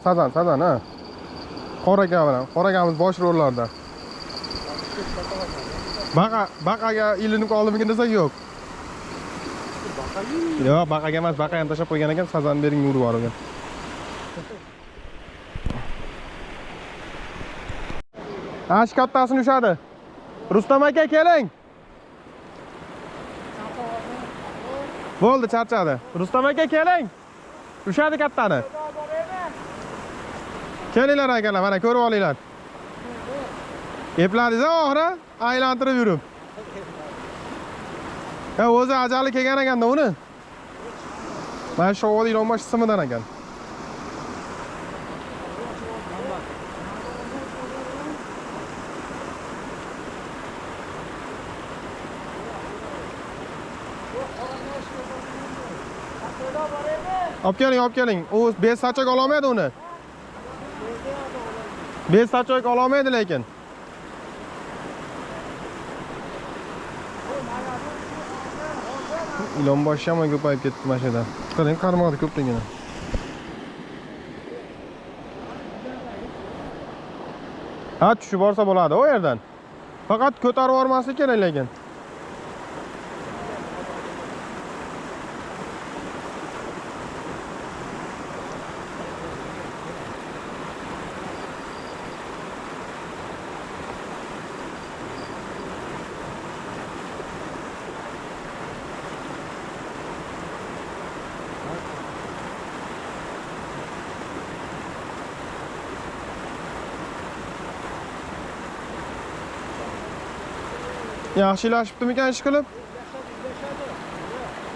Sazan ha. Qora aka bilan. Qora akamiz bosh rollarda. Baqaga ilinib qoldimikin desak yo'q. Yo'q, baqaga emas, baqa ham tashab qo'ygan ekan, sazan bering urib yuborgan. Ash kattasini ushadi. Rustam aka keling. Bo'ldi, charchadi. Rustam aka keling. Ushadi kattani. Kelinglar akalar, mana ko'rib olinglar. Epladingiz oxiri aylantirib yurib. Ha, o'zi ajali kelgan ekanda uni. Mana shu o'g'il ilonbosh ismidan ekan. Olib keling. U bez sachak ola olmaydi uni. Bez sachak ola olmaydi lekin. İlonbosh ham ko'payib ketdi mashina. Qarang, qarmoqda ko'pligini. Ha, tushib borsa bo'ladi o yerdan. Faqat ko'tarib yormaslik kerak lekin. Yaxshilashibdimikan ish qilib?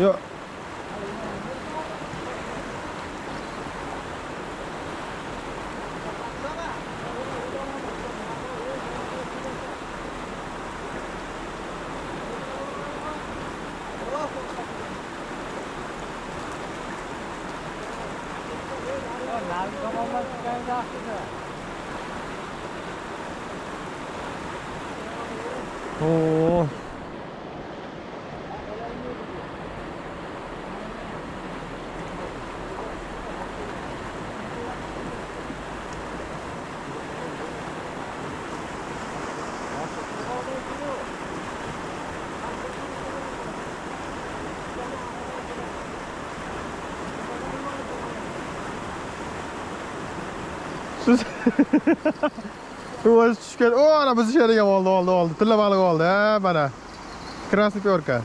Yo'q. Oo. Siz o'zi tushgan. O, ana biz ishadigan oldi. Tilla baliq oldi, ha, mana. Krasniy perka.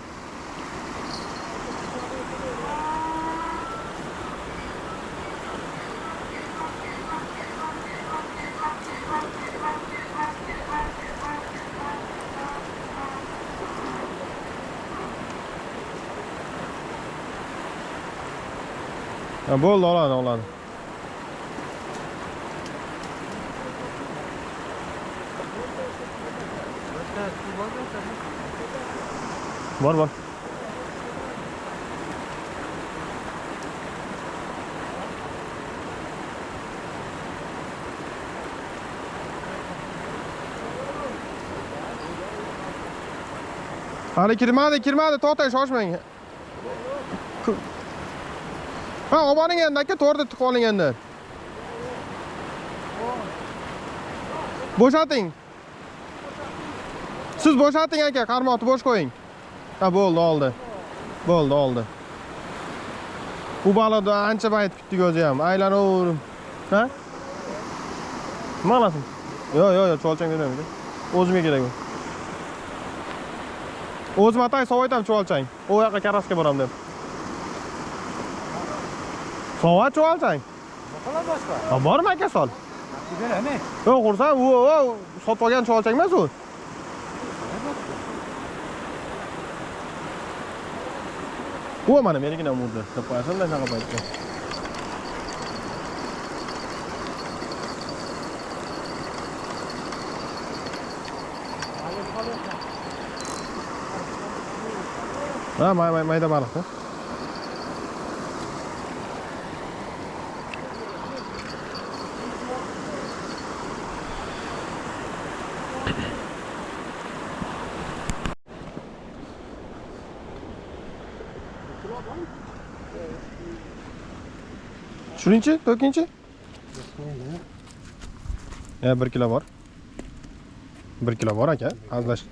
Ha, bo'ldi, oladi. Bor. Hali kirmadi, to'xtang, shoshmang. Ha, oboning endi aka, to'g'ri tiqib oling endi. Bo'shating. Siz bo'shating aka, qarmoqni bo'sh qo'ying. Ha, bo'ldi, oldi. Bu baloda ancha bayt kutdik o'zi ham. Aylanaver. Ha? Nima qilasan? Yo'q, cho'lchang bermaydi. O'zimga kerak bu. O'zim atay sovaytam cho'lchang. O yoqqa karasga boram deb. Sova cho'lchang. Qo'la boshqa. Ha, bormi aka sol? Berami? Yo'q, qursan, u sotib olgan cho'lchang emas u. O mana menigina murdi. Deb qo'yasan-da shunaqa paytda. Ha, mayda baliq. Shuninchi, to'kinchi? 1 kilo bor. 1 kilo bor aka. Azlash.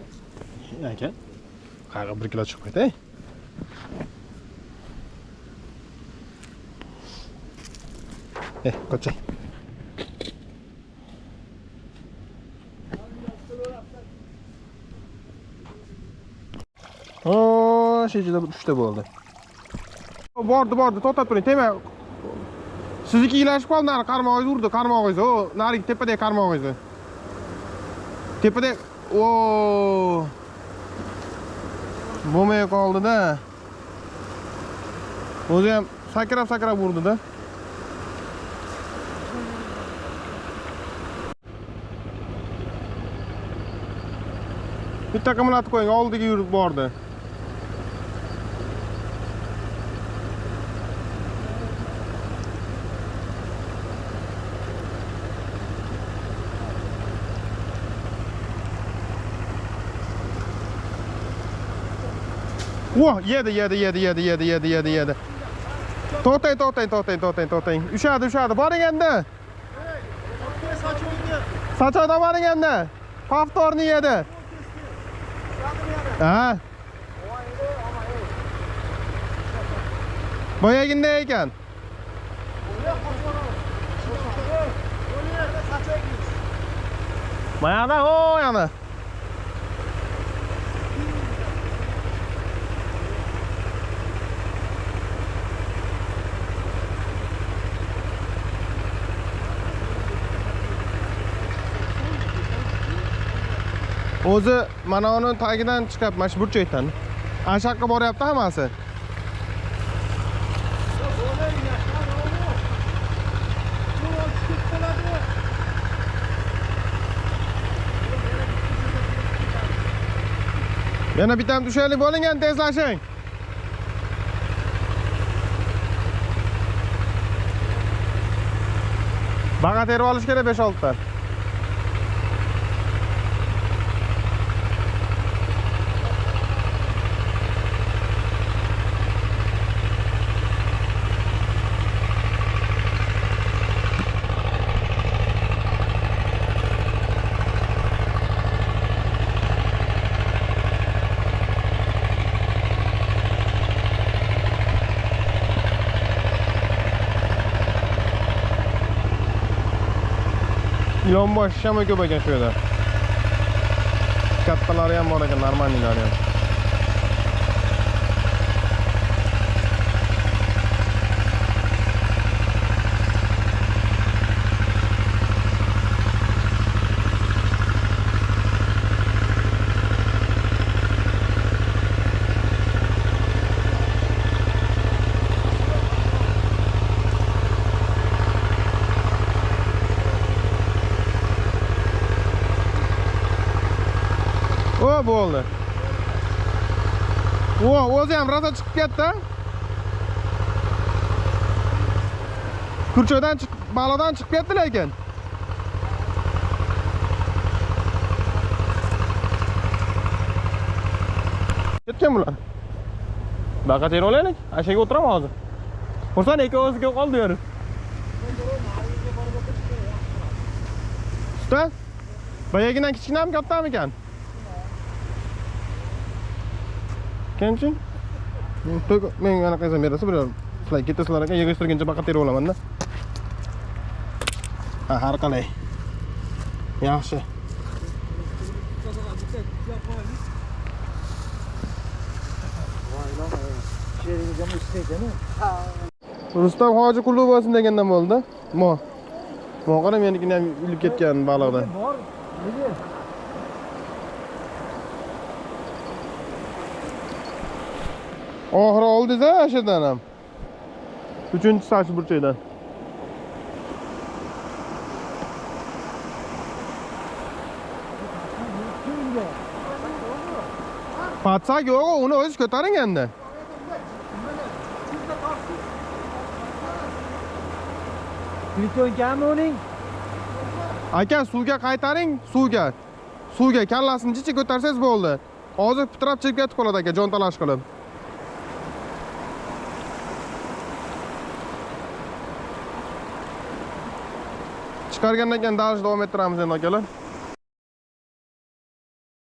Aka. Qayerga 1 kilo chiqib ketay? Qo'chay. Shejida 3 ta bo'ldi. Bordi, to'xtab turing, tegmay. Sizniki ilashib qoldi, nari qarmog'ingiz urdi, qarmog'ingiz. O, narigi tepadagi qarmog'ingiz. Tepada, o. Bo'lmay qoldi-da. O'zi ham sakrab urdi-da. Bitta qimlatib qo'ying, oldiga yurib bordi. Yedi. To'xtang. Ushadi. Boring endi. Sachoyda boring endi. Повторni yedi. Ha. Boyaginda ekan. Mana o yana. O'zi mana uni tagidan chiqib, mana shu burchakdan. Ana shu yoqqa boryapti hammasi. Yana bitam tushaylik bo'ling, endi tezlashing. Baqa terib olish kerak 5-6 ta. Ilon bosh shama ko'p ekan shu yerda. Kattalari ham bor ekan, normalniylari ham. O bo'ldi. O'zi ham rosa chiqib ketdi. Kurchodan chiqib, balodan chiqib ketdi lekin. Ketgan bular. Baqa ter olaylik. Ashaga o'tiraman hozir. Xursand ikkovsiga qoldi yer. Usta? Boyagidan kichkinami, kattami ekan? Kenchi? Men ana qaysam berasiz, bir sizlar ketasizlar ekan, yig'ishtirgancha baqa terib olaman-da. Ha, har qalay. Yaxshi. Rustam Hoji Qulluq bo'lsin degandan bo'ldi. Mo qara menikini ham ilib ketgan baliqda. Oxiri oldi-da ashadan ham. 3-sachi burchakdan. Patsak yo'q, uni o'zingiz ko'taring endi. Kliton kam uning? Aka, suvga qaytaring, suvga kallasini chicha ko'tarsangiz bo'ldi. Hozir pitirab chiqib ketib qoladi aka, jon talash qilib. Chiqargandan keyin dag'ishni davom ettiramiz endi akalar.